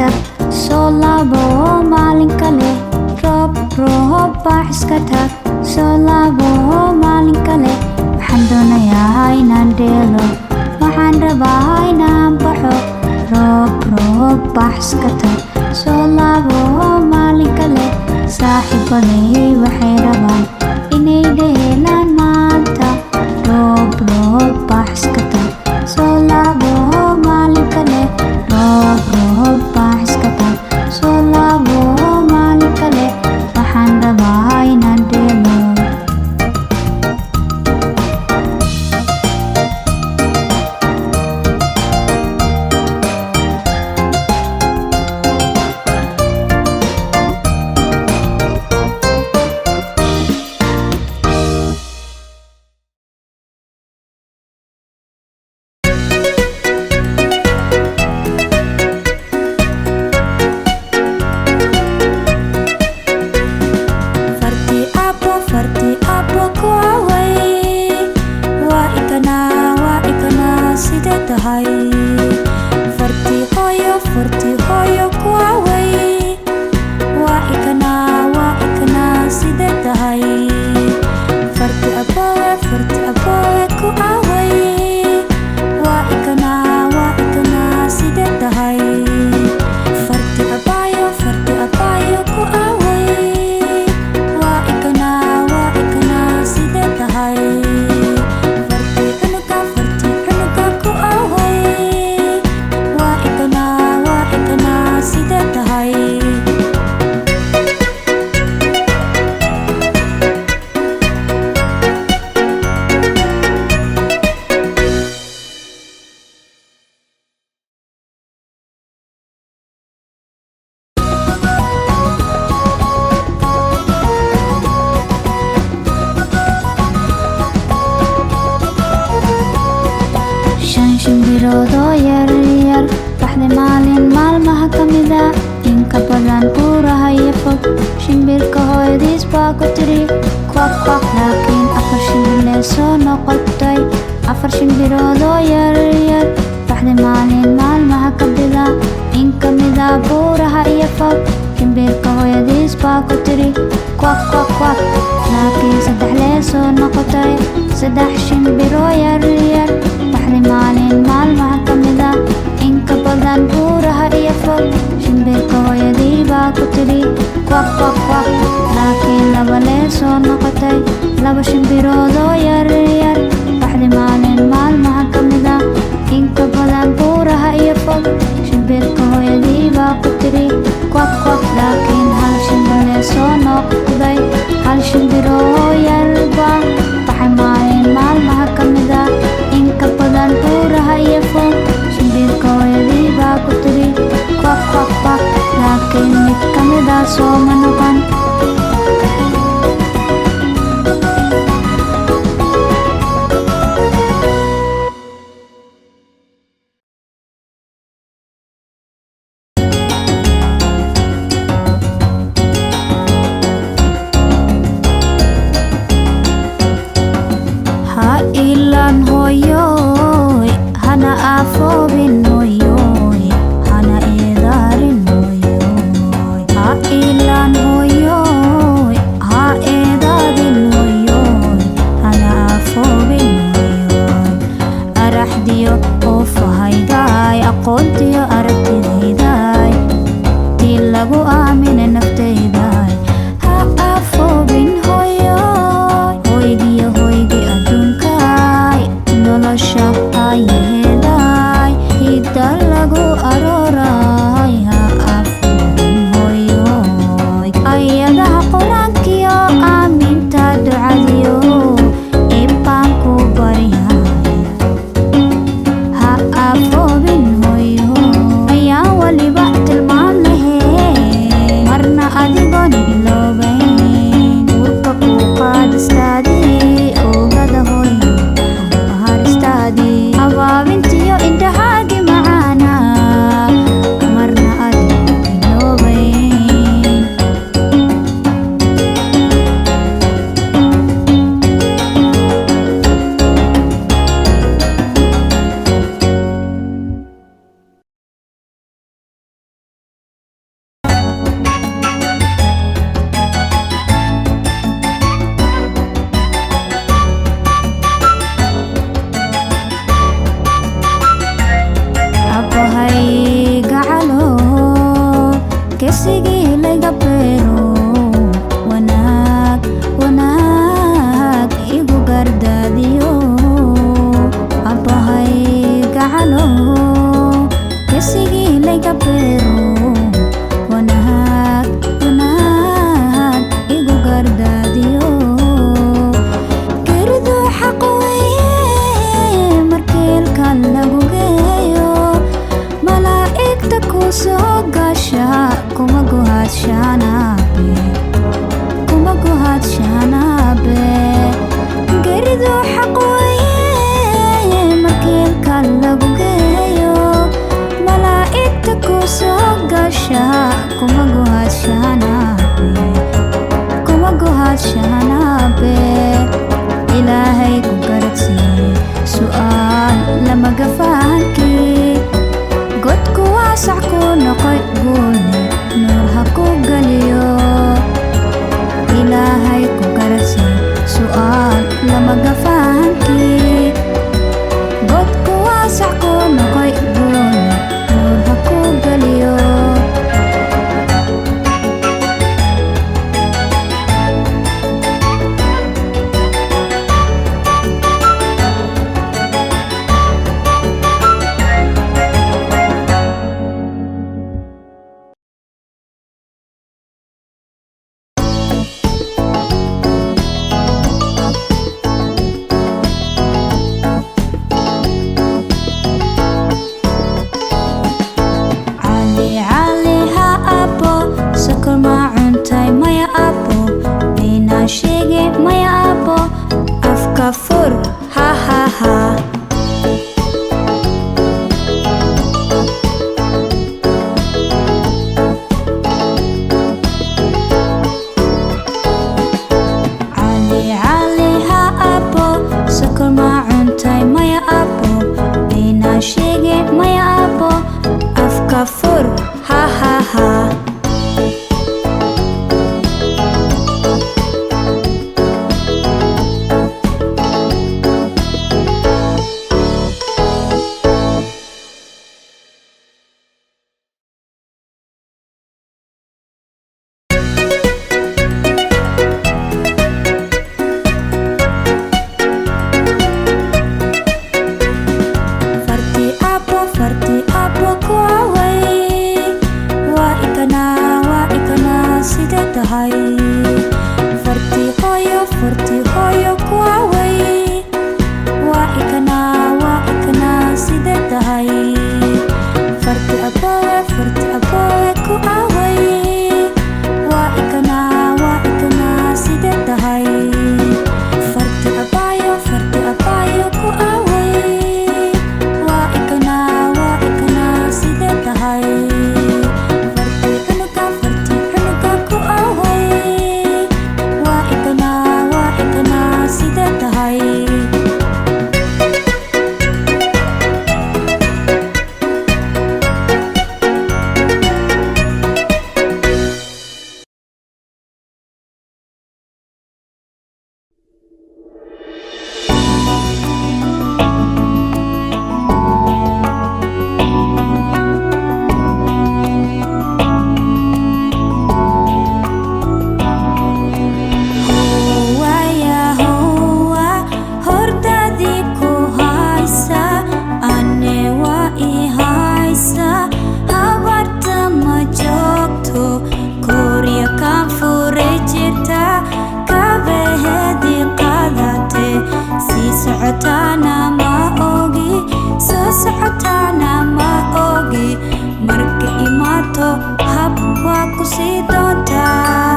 iskatag solaabo maalinkale Roob Roob Bax Iskatag solaabo maalinkale waxaan doonayaa inaan dheelo waxaan rabaa inaan baxo Roob Roob Bax Iskatag solaabo maalinkale saaxibadey waxey rabaan inay dheelan maanta Roob Roob Bax Iskatag solaabo maalinkale Roob Roob Bax Iskatag solaabo maalinkale waxaan rabaa inaan dheelo shimbiroodo yaryar baxday maalin maalmaha ka mida inka badan buuraha iyo fog shimbirka hooyadiis baa ku tiri kwak kwak laakiin afar shimbirlee soo noqotay afar shimbiroodo yaryar baxday maalin maalmaha ka mida inka mida buuraha iyo fog shimbirka hooyadiis baa ku tiri kwak kwak kwak laakiin saddex lee soo noqotay saddex shimbiroo yaryar baxday maalin maalmaha ka mida inka badan buuraha iyo fog shimbirka hooyadii baa ku tiri kwak kwak kwak laakiin laba lee soo noqotay laba shimbiroodoo yaryar baxday maalin maalmaha ka mida inka badan buuraha iyo fog shimbirka hooyadii baa ku tiri kwak kwak laakiin hal shimbir lee soo noqday hal shimbiroo yarba baxay maalin maalmaha ka mida inka badan buuraha iyo fog shimbirka hooyadii baa ku tiri kwak kwak kwak laakiin mid ka mida sooma noqon ilan hoyoy hana afoobin hoyoy hana eedaarin hoyoy ha ilan sheege maya abo afka fur ha ha ha Fur, ha ha ha. Farti apo kuawe wa ikana sida tahay farti hoyo kuawe wa ikana sida tahay farti apo kuawe wa ikana sida tahay farti apayo kuawe wa ikana sida tahay farti kuawe wa ikana sida tahay marka imaato hab waa ku sii doontaa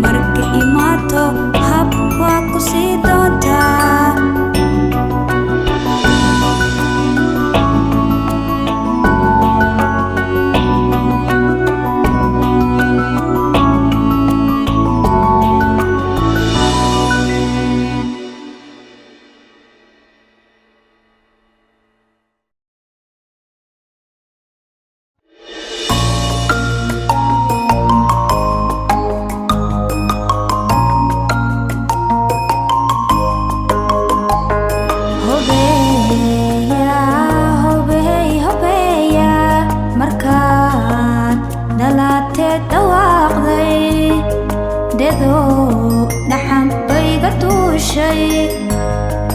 marka imaato hab waa ku sii doontaa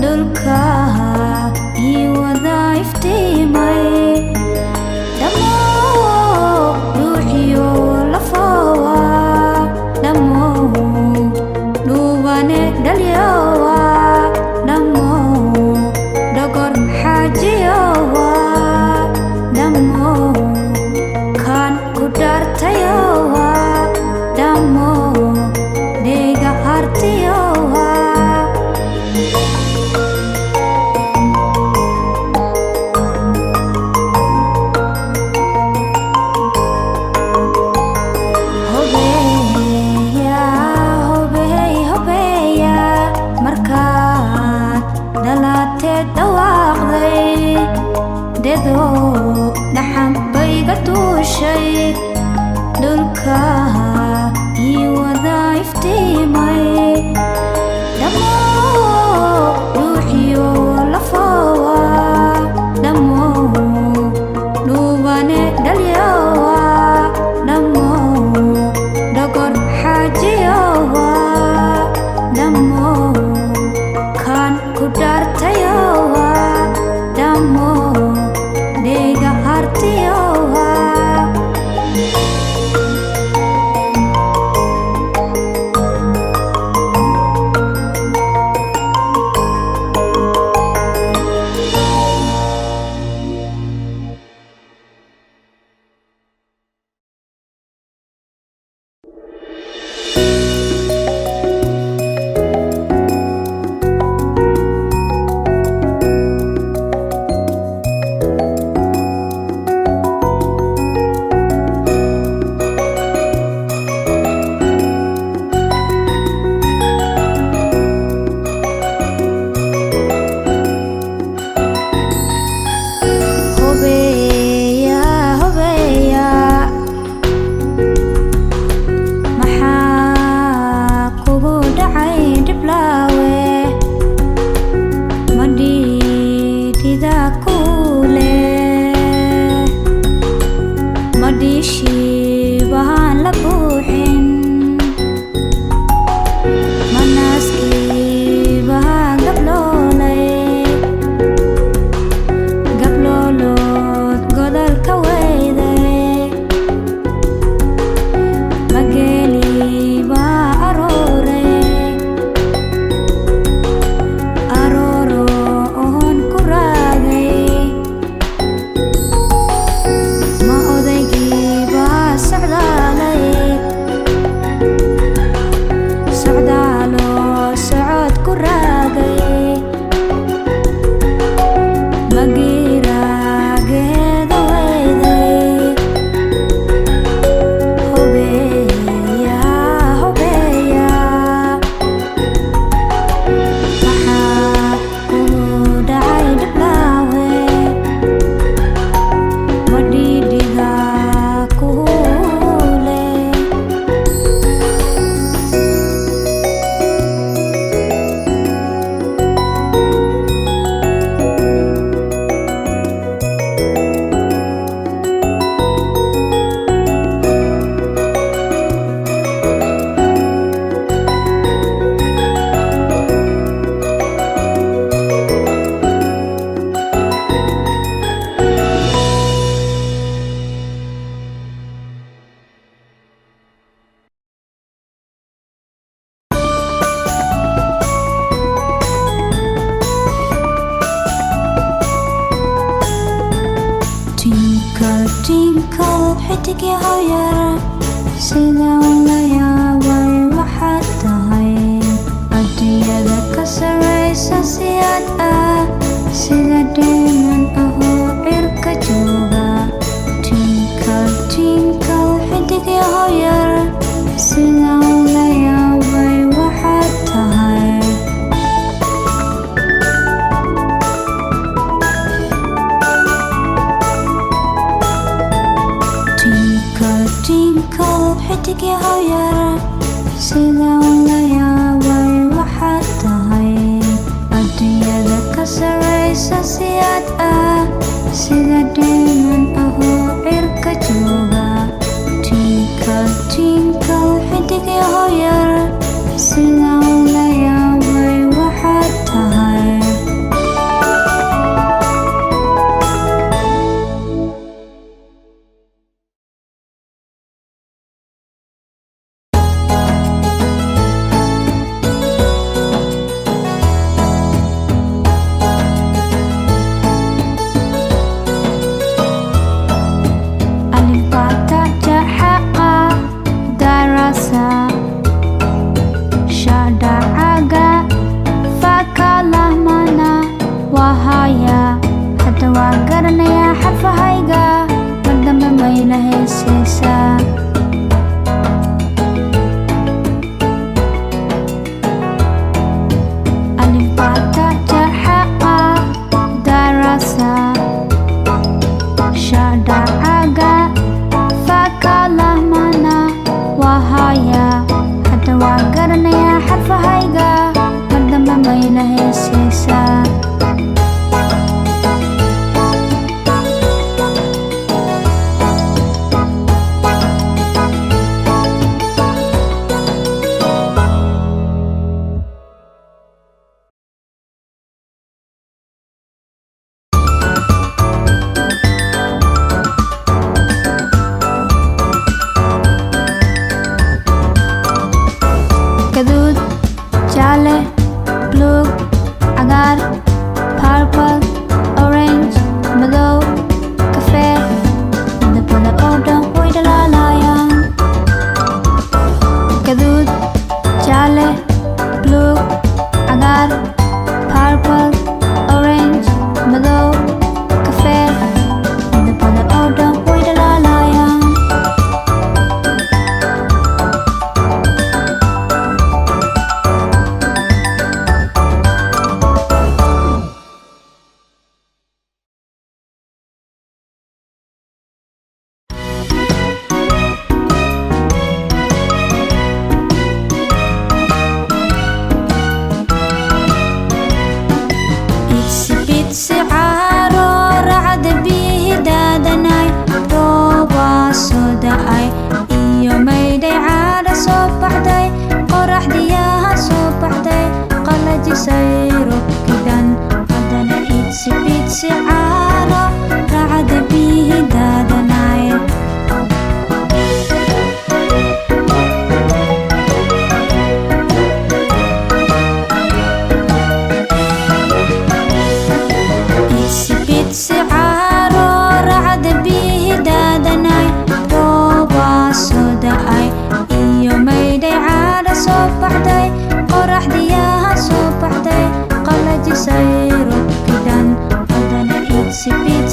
dhulka ii wada iftiimay dhamo ruuxiyo lafowa dhamo dhuubane dhalyowa dhamo dhogor xaajiyowa dhamo kaan ku dhaartayowa dhamo dhega hartiyowa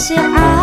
si